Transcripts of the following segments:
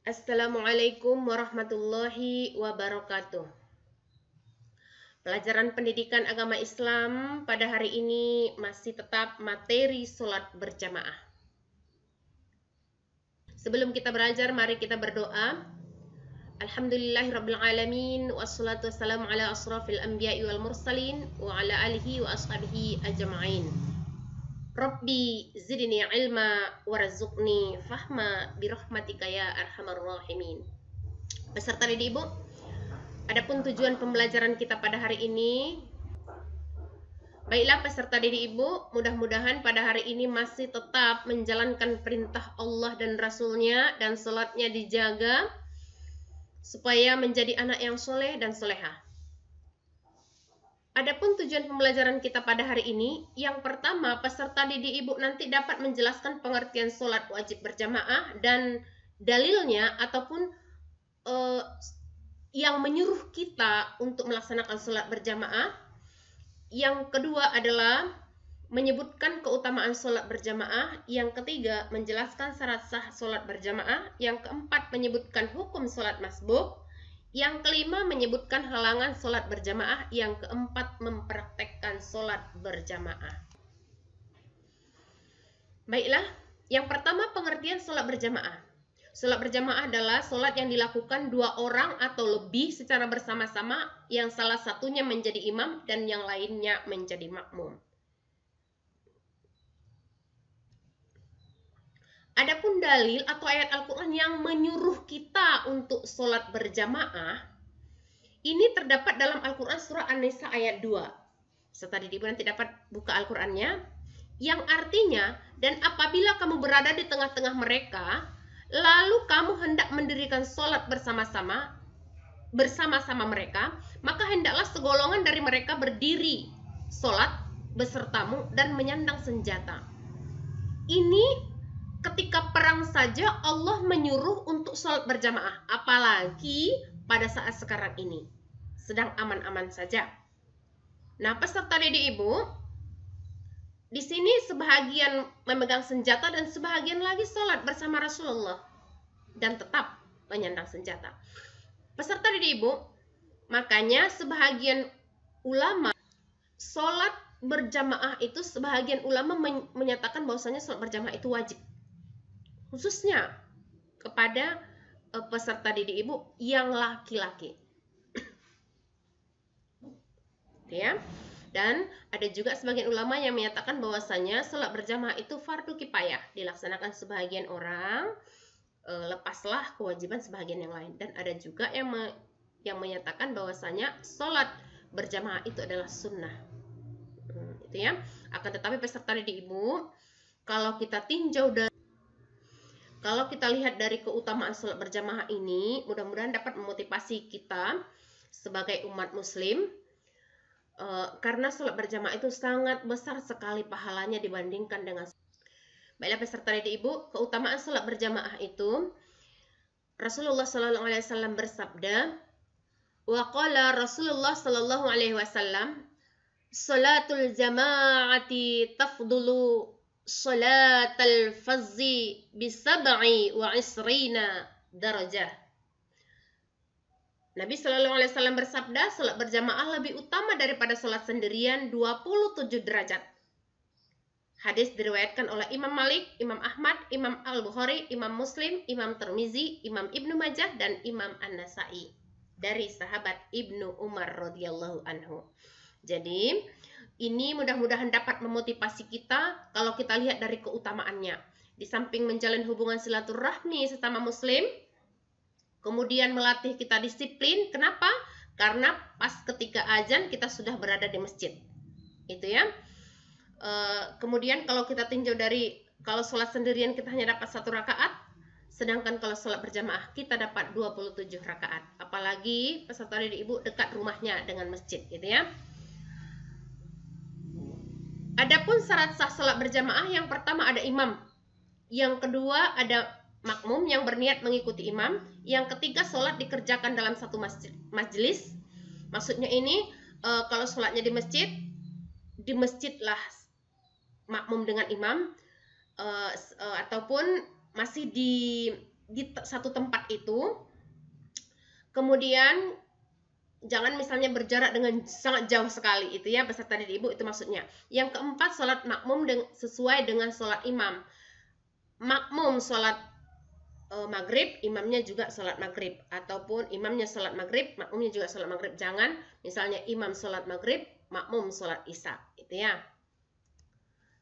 Assalamualaikum warahmatullahi wabarakatuh. Pelajaran pendidikan agama Islam pada hari ini masih tetap materi sholat berjamaah. Sebelum kita belajar, mari kita berdoa. Alhamdulillahirrabbilalamin. Wassalatu wassalamu ala asrafil anbiya'i wal mursalin. Wa ala alihi wa ashabihi ajma'in. Rabbi zidni ilma warzuqni fahma birahmatika ya arhamar rahimin. Peserta didik Ibu, adapun tujuan pembelajaran kita pada hari ini, baiklah peserta didik Ibu, mudah-mudahan pada hari ini masih tetap menjalankan perintah Allah dan Rasulnya dan sholatnya dijaga supaya menjadi anak yang soleh dan solehah. Adapun tujuan pembelajaran kita pada hari ini, yang pertama, peserta didik Ibu nanti dapat menjelaskan pengertian sholat wajib berjamaah dan dalilnya ataupun yang menyuruh kita untuk melaksanakan sholat berjamaah. Yang kedua adalah menyebutkan keutamaan sholat berjamaah. Yang ketiga, menjelaskan syarat sah sholat berjamaah. Yang keempat, menyebutkan hukum sholat masbuk. Yang kelima, menyebutkan halangan sholat berjamaah. Yang keempat, mempraktekkan sholat berjamaah. Baiklah, yang pertama pengertian sholat berjamaah. Sholat berjamaah adalah sholat yang dilakukan dua orang atau lebih secara bersama-sama, yang salah satunya menjadi imam dan yang lainnya menjadi makmum. Adapun dalil atau ayat Al-Quran yang menyuruh kita untuk sholat berjamaah, ini terdapat dalam Al-Quran surah An-Nisa ayat 2. Serta Ibu nanti dapat buka Al-Qurannya, yang artinya, dan apabila kamu berada di tengah-tengah mereka, lalu kamu hendak mendirikan sholat bersama-sama mereka, maka hendaklah segolongan dari mereka berdiri sholat besertamu dan menyandang senjata. Ini ketika perang saja Allah menyuruh untuk sholat berjamaah, apalagi pada saat sekarang ini sedang aman-aman saja. Nah, peserta didik Ibu, di sini sebahagian memegang senjata dan sebahagian lagi sholat bersama Rasulullah dan tetap menyandang senjata. Peserta didik Ibu, makanya sebahagian ulama sholat berjamaah itu, sebahagian ulama menyatakan bahwasanya sholat berjamaah itu wajib, khususnya kepada peserta didik Ibu yang laki-laki. Ya. Dan ada juga sebagian ulama yang menyatakan bahwasanya sholat berjamaah itu fardu kifayah, dilaksanakan sebagian orang, lepaslah kewajiban sebagian yang lain. Dan ada juga yang menyatakan bahwasanya sholat berjamaah itu adalah sunnah. Itu ya. Akan tetapi peserta didik Ibu, kalau kita lihat dari keutamaan sholat berjamaah ini, mudah-mudahan dapat memotivasi kita sebagai umat muslim, karena sholat berjamaah itu sangat besar sekali pahalanya dibandingkan dengan. Baiklah peserta didik Ibu, keutamaan sholat berjamaah itu, Rasulullah SAW bersabda, wa qala Rasulullah SAW, salatul jama'ati tafdulu salatal fazzi bisab'i wa isrina darajah. Nabi SAW bersabda, sholat berjamaah lebih utama daripada sholat sendirian 27 derajat. Hadis diriwayatkan oleh Imam Malik, Imam Ahmad, Imam Al-Bukhari, Imam Muslim, Imam Tirmizi, Imam Ibnu Majah, dan Imam An-Nasai. Dari sahabat Ibnu Umar radhiyallahu anhu. Jadi, ini mudah-mudahan dapat memotivasi kita kalau kita lihat dari keutamaannya. Di samping menjalin hubungan silaturahmi sesama muslim, kemudian melatih kita disiplin. Kenapa? Karena pas ketika azan kita sudah berada di masjid. Itu ya. Kemudian kalau kita tinjau dari, kalau sholat sendirian kita hanya dapat 1 rakaat, sedangkan kalau sholat berjamaah kita dapat 27 rakaat. Apalagi peserta didik Ibu dekat rumahnya dengan masjid, gitu ya. Adapun syarat sah sholat berjamaah, yang pertama ada imam, yang kedua ada makmum yang berniat mengikuti imam, yang ketiga sholat dikerjakan dalam satu majelis. Maksudnya ini, kalau sholatnya di masjidlah makmum dengan imam, ataupun masih di satu tempat itu. Kemudian jangan misalnya berjarak dengan sangat jauh sekali, itu ya peserta didik ibu, itu maksudnya. Yang keempat, sholat makmum sesuai dengan sholat imam. Makmum sholat maghrib, imamnya juga sholat maghrib, ataupun imamnya sholat maghrib, makmumnya juga sholat maghrib. Jangan misalnya imam sholat maghrib, makmum sholat isya, itu ya.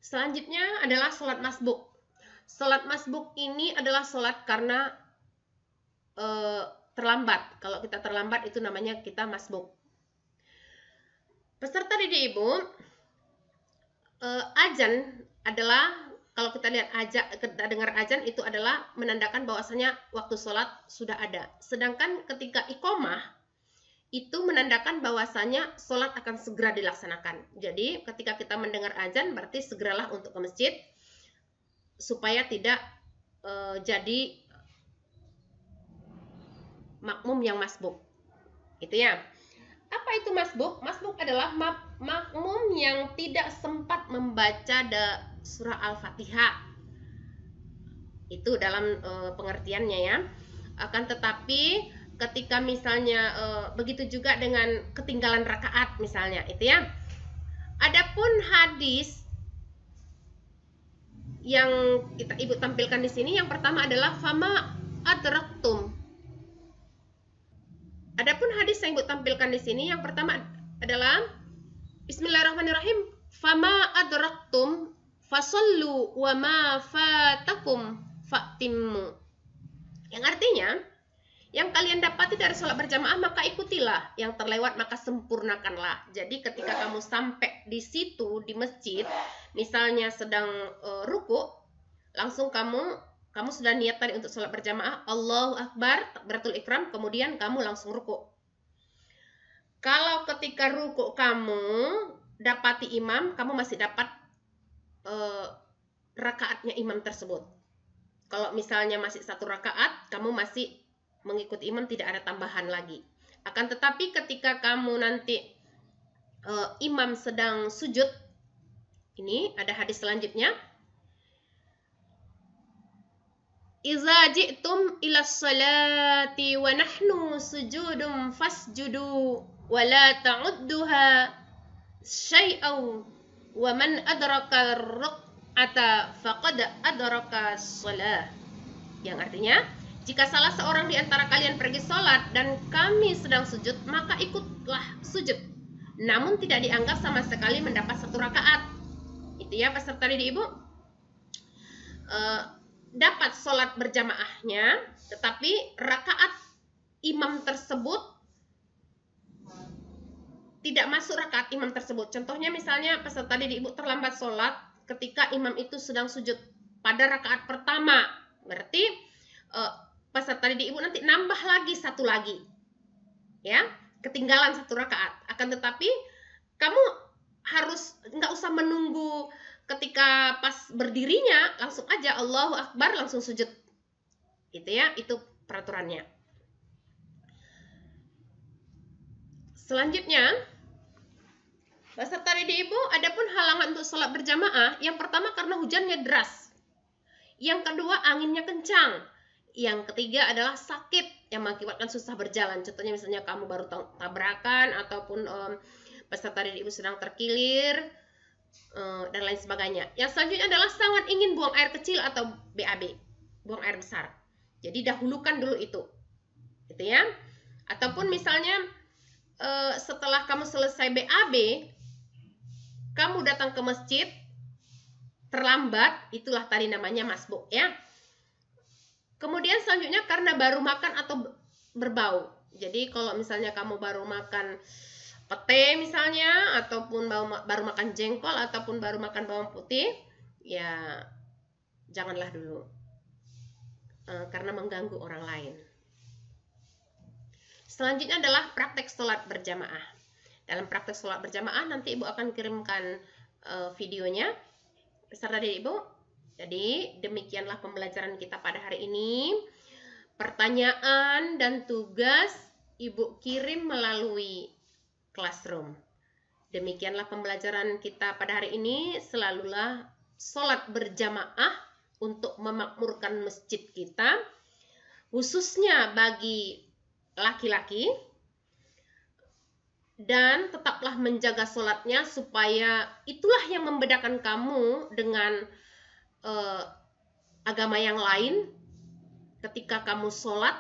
Selanjutnya adalah sholat masbuk. Sholat masbuk ini adalah sholat karena terlambat. Kalau kita terlambat itu namanya kita masbuk. Peserta didik ibu, azan adalah, kalau kita lihat kita dengar azan itu adalah menandakan bahwasanya waktu sholat sudah ada. Sedangkan ketika iqomah itu menandakan bahwasanya sholat akan segera dilaksanakan. Jadi ketika kita mendengar azan berarti segeralah untuk ke masjid supaya tidak jadi makmum yang masbuk. Itu ya. Apa itu masbuk? Masbuk adalah makmum yang tidak sempat membaca surah Al-Fatihah. Itu dalam pengertiannya ya. Akan tetapi ketika misalnya begitu juga dengan ketinggalan rakaat misalnya, itu ya. Adapun hadis yang ibu tampilkan di sini, yang pertama adalah fama adraktum. Adapun hadis yang ibu tampilkan di sini, yang pertama adalah Bismillahirrahmanirrahim, fama adraktum fasallu wa ma fatakum fa'timmu. Yang artinya, yang kalian dapati dari sholat berjamaah maka ikutilah, yang terlewat maka sempurnakanlah. Jadi ketika kamu sampai di situ di masjid, misalnya sedang ruku, langsung kamu sudah niat tadi untuk sholat berjamaah, Allahu Akbar, takbiratul ikram, kemudian kamu langsung ruku. Kalau ketika ruku kamu dapati imam, kamu masih dapat rakaatnya imam tersebut. Kalau misalnya masih satu rakaat, kamu masih mengikuti imam, tidak ada tambahan lagi. Akan tetapi ketika kamu nanti imam sedang sujud, ini ada hadis selanjutnya. Iza ji'tum ila salati wa nahnu sujudum fasjudu wa la ta'udduha syai'aw wa man adraka raq'ata faqad adraka shalah. Yang artinya, jika salah seorang di antara kalian pergi sholat dan kami sedang sujud, maka ikutlah sujud. Namun tidak dianggap sama sekali mendapat satu rakaat. Itu ya peserta didik ibu. Dapat sholat berjamaahnya, tetapi rakaat imam tersebut tidak masuk rakaat imam tersebut. Contohnya misalnya peserta didik ibu terlambat sholat ketika imam itu sedang sujud pada rakaat pertama, berarti peserta didik ibu nanti nambah lagi satu lagi, ya, ketinggalan satu rakaat. Akan tetapi kamu harus nggak usah menunggu ketika pas berdirinya, langsung aja Allahu Akbar langsung sujud, gitu ya, itu peraturannya. Selanjutnya, peserta didik ibu, adapun halangan untuk sholat berjamaah, yang pertama karena hujannya deras, yang kedua anginnya kencang, yang ketiga adalah sakit yang mengakibatkan susah berjalan. Contohnya misalnya kamu baru tabrakan, ataupun peserta didik ibu sedang terkilir, dan lain sebagainya. Yang selanjutnya adalah sangat ingin buang air kecil atau BAB, buang air besar. Jadi dahulukan dulu itu ya. Ataupun misalnya setelah kamu selesai BAB, kamu datang ke masjid terlambat, itulah tadi namanya masbuk ya. Kemudian selanjutnya karena baru makan atau berbau. Jadi kalau misalnya kamu baru makan pete misalnya, ataupun baru makan jengkol, ataupun baru makan bawang putih, ya janganlah dulu, karena mengganggu orang lain. Selanjutnya adalah praktek sholat berjamaah. Dalam praktek sholat berjamaah nanti ibu akan kirimkan videonya peserta didik ibu. Jadi demikianlah pembelajaran kita pada hari ini. Pertanyaan dan tugas ibu kirim melalui Classroom. Demikianlah pembelajaran kita pada hari ini. Selalulah sholat berjamaah untuk memakmurkan masjid kita. khususnya bagi laki-laki, dan tetaplah menjaga sholatnya, supaya itulah yang membedakan kamu dengan agama yang lain. Ketika kamu sholat,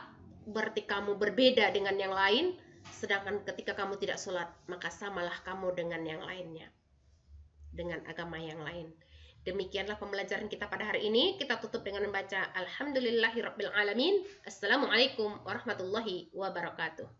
berarti kamu berbeda dengan yang lain, sedangkan ketika kamu tidak sholat, maka samalah kamu dengan yang lainnya, dengan agama yang lain. Demikianlah pembelajaran kita pada hari ini. Kita tutup dengan membaca Alhamdulillahirabbil alamin. Assalamualaikum warahmatullahi wabarakatuh.